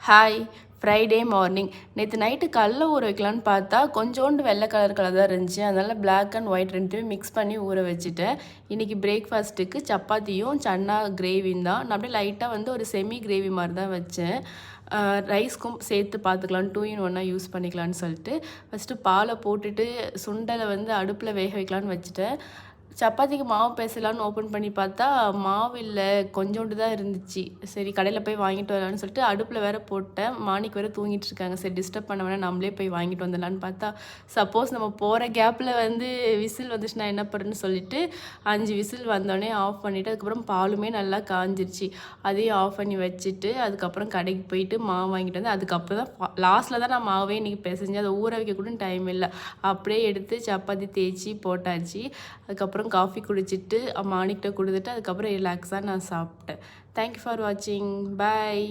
Hi Friday morning நேற்று night கடல ஊற வைக்கலான்னு பார்த்தா கொஞ்சோண்டு வெள்ளை கலர் தான் இருந்துச்சு. அதனால் பிளாக் அண்ட் ஒயிட் ரெண்டுமே மிக்ஸ் பண்ணி ஊற வச்சுட்டேன். இன்றைக்கி பிரேக்ஃபாஸ்ட்டுக்கு சப்பாத்தியும் சன்னா கிரேவியும் தான். நான் அப்படியே லைட்டாக வந்து ஒரு செமி கிரேவி மாதிரி தான் வச்சேன். ரைஸ்க்கும் சேர்த்து பார்த்துக்கலாம், 2 in 1 யூஸ் பண்ணிக்கலான்னு சொல்லிட்டு ஃபஸ்ட்டு பாலை போட்டுட்டு சுண்டலை வந்து அடுப்பில் வேக வைக்கலான்னு வச்சுட்டேன். சப்பாத்திக்கு மாவு பேசலான்னு ஓப்பன் பண்ணி பார்த்தா மாவு இல்லை, கொஞ்சோண்டு தான் இருந்துச்சு. சரி கடையில் போய் வாங்கிட்டு வரலான்னு சொல்லிட்டு அடுப்பில் வேறு போட்டேன். மார்னிங் வேறு தூங்கிட்டு இருக்காங்க. சரி டிஸ்டர்ப் பண்ண வேணாம், நம்மளே போய் வாங்கிட்டு வந்துடலான்னு பார்த்தா சப்போஸ் நம்ம போகிற கேப்பில் வந்து விசில் வந்துச்சுன்னா என்ன பண்ணுன்னு சொல்லிட்டு 5 விசில் வந்தோடனே ஆஃப் பண்ணிவிட்டு அதுக்கப்புறம் பாலுமே நல்லா காஞ்சிருச்சு. அதையும் ஆஃப் பண்ணி வச்சுட்டு அதுக்கப்புறம் கடைக்கு போயிட்டு மாவு வாங்கிட்டு வந்து அதுக்கப்புறம் தான் லாஸ்ட்டில் தான் நான் மாவே இன்றைக்கி பிசைஞ்சு அதை ஊற வைக்க கூட டைம் இல்லை. அப்படியே எடுத்து சப்பாத்தி தேய்ச்சி போட்டாச்சு. அதுக்கப்புறம் காஃபி குடிச்சிட்டு மார்னிங்கிட்ட கொடுத்துட்டு அதுக்கப்புறம் ரிலாக்ஸாக நான் சாப்பிட்டேன். தேங்க்யூ ஃபார் வாட்சிங். பாய்.